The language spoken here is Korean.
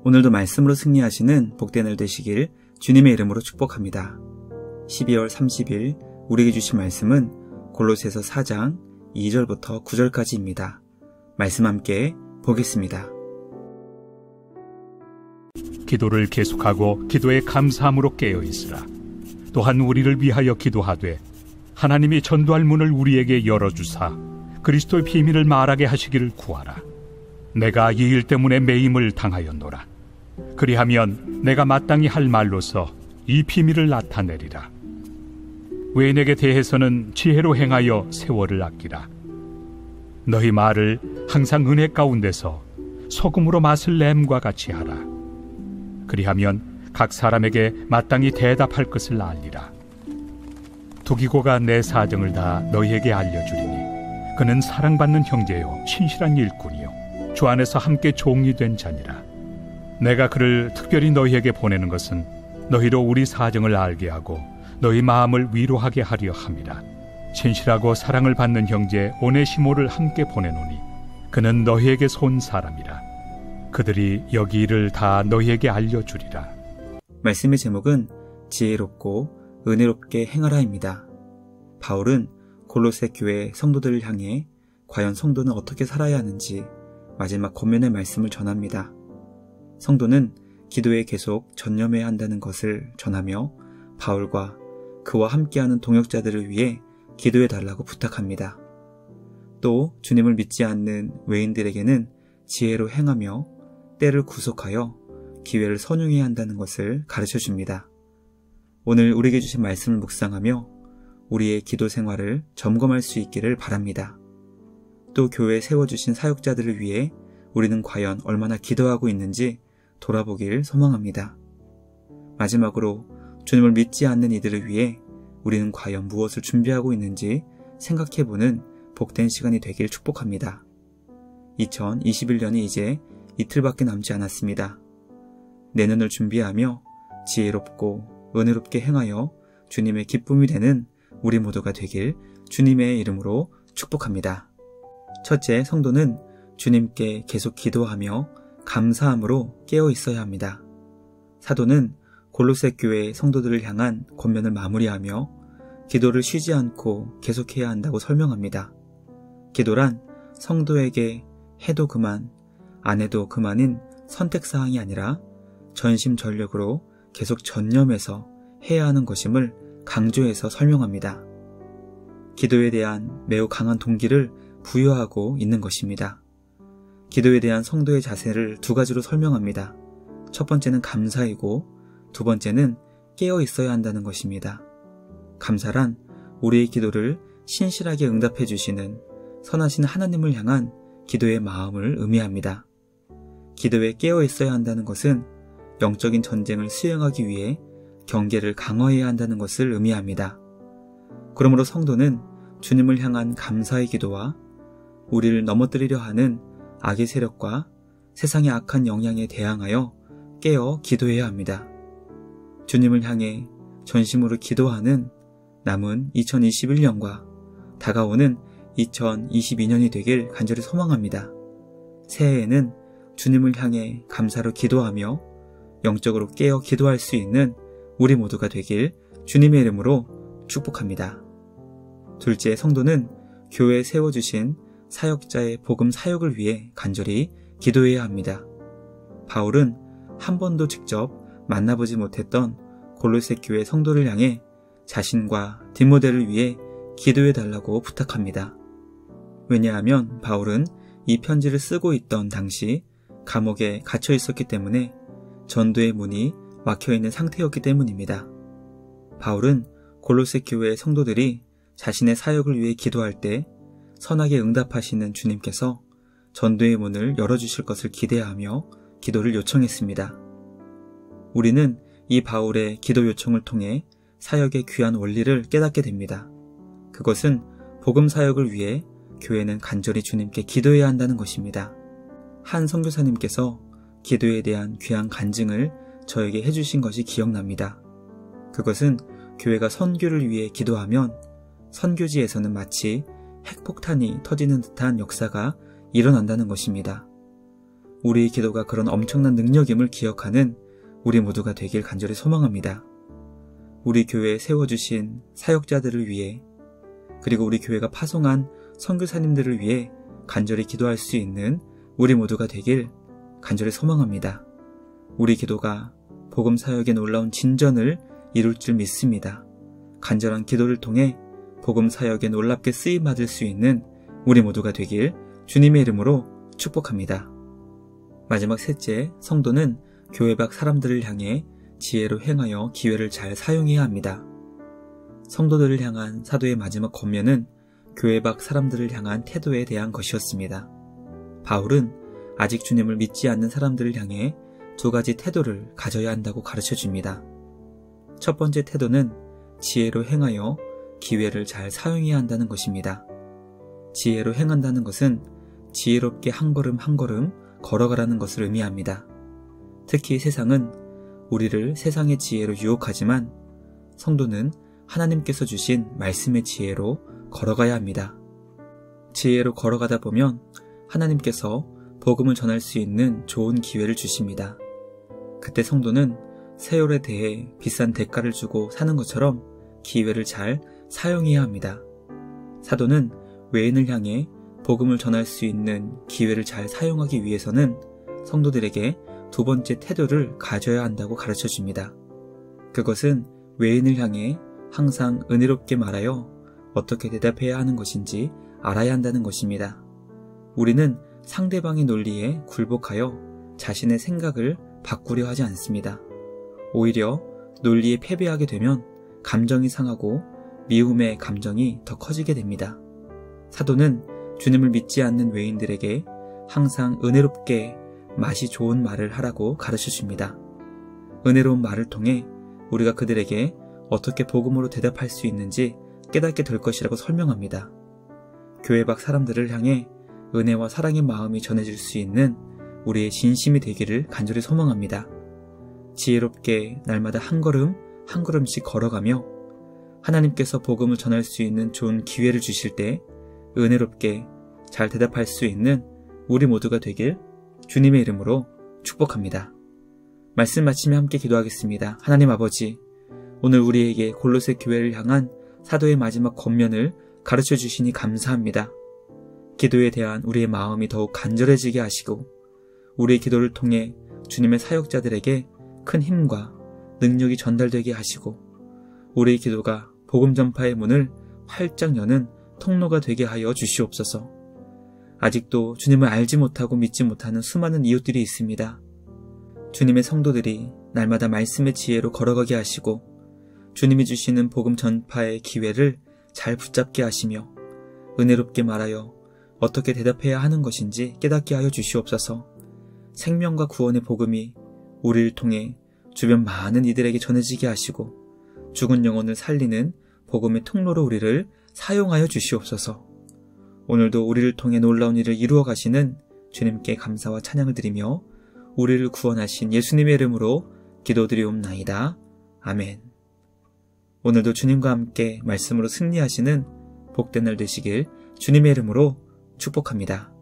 오늘도 말씀으로 승리하시는 복된 날 되시길 주님의 이름으로 축복합니다. 12월 30일 우리에게 주신 말씀은 골로새서 4장 2절부터 9절까지입니다. 말씀 함께 보겠습니다. 기도를 계속하고 기도에 감사함으로 깨어있으라. 또한 우리를 위하여 기도하되 하나님이 전도할 문을 우리에게 열어주사 그리스도의 비밀을 말하게 하시기를 구하라. 내가 이 일 때문에 매임을 당하였노라. 그리하면 내가 마땅히 할 말로서 이 비밀을 나타내리라. 외인에게 대해서는 지혜로 행하여 세월을 아끼라. 너희 말을 항상 은혜 가운데서 소금으로 맛을 냄과 같이 하라. 그리하면 각 사람에게 마땅히 대답할 것을 알리라. 두기고가 내 사정을 다 너희에게 알려주리니 그는 사랑받는 형제요 신실한 일꾼이요 주 안에서 함께 종이 된 자니라. 내가 그를 특별히 너희에게 보내는 것은 너희로 우리 사정을 알게 하고 너희 마음을 위로하게 하려 함이라. 신실하고 사랑을 받는 형제 오네시모를 함께 보내노니 그는 너희에게서 온 사람이라. 그들이 여기 일을 다 너희에게 알려주리라. 말씀의 제목은 지혜롭고 은혜롭게 행하라입니다. 바울은 골로새 교회 성도들을 향해 과연 성도는 어떻게 살아야 하는지 마지막 권면의 말씀을 전합니다. 성도는 기도에 계속 전념해야 한다는 것을 전하며 바울과 그와 함께하는 동역자들을 위해 기도해 달라고 부탁합니다. 또 주님을 믿지 않는 외인들에게는 지혜로 행하며 때를 구속하여 기회를 선용해야 한다는 것을 가르쳐 줍니다. 오늘 우리에게 주신 말씀을 묵상하며 우리의 기도 생활을 점검할 수 있기를 바랍니다. 또 교회에 세워주신 사역자들을 위해 우리는 과연 얼마나 기도하고 있는지 돌아보길 소망합니다. 마지막으로 주님을 믿지 않는 이들을 위해 우리는 과연 무엇을 준비하고 있는지 생각해보는 복된 시간이 되길 축복합니다. 2021년이 이제 이틀밖에 남지 않았습니다. 내년을 준비하며 지혜롭고 은혜롭게 행하여 주님의 기쁨이 되는 우리 모두가 되길 주님의 이름으로 축복합니다. 첫째, 성도는 주님께 계속 기도하며 감사함으로 깨어 있어야 합니다. 사도는 골로새 교회 성도들을 향한 권면을 마무리하며 기도를 쉬지 않고 계속해야 한다고 설명합니다. 기도란 성도에게 해도 그만, 안 해도 그만인 선택사항이 아니라 전심전력으로 계속 전념해서 해야 하는 것임을 강조해서 설명합니다. 기도에 대한 매우 강한 동기를 부여하고 있는 것입니다. 기도에 대한 성도의 자세를 두 가지로 설명합니다. 첫 번째는 감사이고 두 번째는 깨어 있어야 한다는 것입니다. 감사란 우리의 기도를 신실하게 응답해 주시는 선하신 하나님을 향한 기도의 마음을 의미합니다. 기도에 깨어 있어야 한다는 것은 영적인 전쟁을 수행하기 위해 경계를 강화해야 한다는 것을 의미합니다. 그러므로 성도는 주님을 향한 감사의 기도와 우리를 넘어뜨리려 하는 악의 세력과 세상의 악한 영향에 대항하여 깨어 기도해야 합니다. 주님을 향해 전심으로 기도하는 남은 2021년과 다가오는 2022년이 되길 간절히 소망합니다. 새해에는 주님을 향해 감사로 기도하며 영적으로 깨어 기도할 수 있는 우리 모두가 되길 주님의 이름으로 축복합니다. 둘째, 성도는 교회에 세워주신 사역자의 복음 사역을 위해 간절히 기도해야 합니다. 바울은 한 번도 직접 만나보지 못했던 골로새 교회 성도를 향해 자신과 디모데를 위해 기도해 달라고 부탁합니다. 왜냐하면 바울은 이 편지를 쓰고 있던 당시 감옥에 갇혀 있었기 때문에 전도의 문이 막혀있는 상태였기 때문입니다. 바울은 골로새 교회 성도들이 자신의 사역을 위해 기도할 때 선하게 응답하시는 주님께서 전도의 문을 열어주실 것을 기대하며 기도를 요청했습니다. 우리는 이 바울의 기도 요청을 통해 사역의 귀한 원리를 깨닫게 됩니다. 그것은 복음 사역을 위해 교회는 간절히 주님께 기도해야 한다는 것입니다. 한 선교사님께서 기도에 대한 귀한 간증을 저에게 해주신 것이 기억납니다. 그것은 교회가 선교를 위해 기도하면 선교지에서는 마치 핵폭탄이 터지는 듯한 역사가 일어난다는 것입니다. 우리의 기도가 그런 엄청난 능력임을 기억하는 우리 모두가 되길 간절히 소망합니다. 우리 교회에 세워주신 사역자들을 위해, 그리고 우리 교회가 파송한 선교사님들을 위해 간절히 기도할 수 있는 우리 모두가 되길 간절히 소망합니다. 우리 기도가 복음 사역에 놀라운 진전을 이룰 줄 믿습니다. 간절한 기도를 통해 복음 사역에 놀랍게 쓰임받을 수 있는 우리 모두가 되길 주님의 이름으로 축복합니다. 마지막 셋째, 성도는 교회 밖 사람들을 향해 지혜로 행하여 기회를 잘 사용해야 합니다. 성도들을 향한 사도의 마지막 권면은 교회 밖 사람들을 향한 태도에 대한 것이었습니다. 바울은 아직 주님을 믿지 않는 사람들을 향해 두 가지 태도를 가져야 한다고 가르쳐 줍니다. 첫 번째 태도는 지혜로 행하여 기회를 잘 사용해야 한다는 것입니다. 지혜로 행한다는 것은 지혜롭게 한 걸음 한 걸음 걸어가라는 것을 의미합니다. 특히 세상은 우리를 세상의 지혜로 유혹하지만 성도는 하나님께서 주신 말씀의 지혜로 걸어가야 합니다. 지혜로 걸어가다 보면 하나님께서 복음을 전할 수 있는 좋은 기회를 주십니다. 그때 성도는 세월에 대해 비싼 대가를 주고 사는 것처럼 기회를 잘 사용해야 합니다. 사도는 외인을 향해 복음을 전할 수 있는 기회를 잘 사용하기 위해서는 성도들에게 두 번째 태도를 가져야 한다고 가르쳐 줍니다. 그것은 외인을 향해 항상 은혜롭게 말하여 어떻게 대답해야 하는 것인지 알아야 한다는 것입니다. 우리는 상대방의 논리에 굴복하여 자신의 생각을 바꾸려 하지 않습니다. 오히려 논리에 패배하게 되면 감정이 상하고 미움의 감정이 더 커지게 됩니다. 사도는 주님을 믿지 않는 외인들에게 항상 은혜롭게 맛이 좋은 말을 하라고 가르쳐 줍니다. 은혜로운 말을 통해 우리가 그들에게 어떻게 복음으로 대답할 수 있는지 깨닫게 될 것이라고 설명합니다. 교회 밖 사람들을 향해 은혜와 사랑의 마음이 전해질 수 있는 우리의 진심이 되기를 간절히 소망합니다. 지혜롭게 날마다 한 걸음 한 걸음씩 걸어가며 하나님께서 복음을 전할 수 있는 좋은 기회를 주실 때 은혜롭게 잘 대답할 수 있는 우리 모두가 되길 주님의 이름으로 축복합니다. 말씀 마치며 함께 기도하겠습니다. 하나님 아버지, 오늘 우리에게 골로새 교회를 향한 사도의 마지막 권면을 가르쳐 주시니 감사합니다. 기도에 대한 우리의 마음이 더욱 간절해지게 하시고 우리의 기도를 통해 주님의 사역자들에게 큰 힘과 능력이 전달되게 하시고 우리의 기도가 복음 전파의 문을 활짝 여는 통로가 되게 하여 주시옵소서. 아직도 주님을 알지 못하고 믿지 못하는 수많은 이웃들이 있습니다. 주님의 성도들이 날마다 말씀의 지혜로 걸어가게 하시고 주님이 주시는 복음 전파의 기회를 잘 붙잡게 하시며 은혜롭게 말하여 어떻게 대답해야 하는 것인지 깨닫게 하여 주시옵소서. 생명과 구원의 복음이 우리를 통해 주변 많은 이들에게 전해지게 하시고 죽은 영혼을 살리는 복음의 통로로 우리를 사용하여 주시옵소서. 오늘도 우리를 통해 놀라운 일을 이루어 가시는 주님께 감사와 찬양을 드리며 우리를 구원하신 예수님의 이름으로 기도드리옵나이다. 아멘. 오늘도 주님과 함께 말씀으로 승리하시는 복된 날 되시길 주님의 이름으로 축복합니다.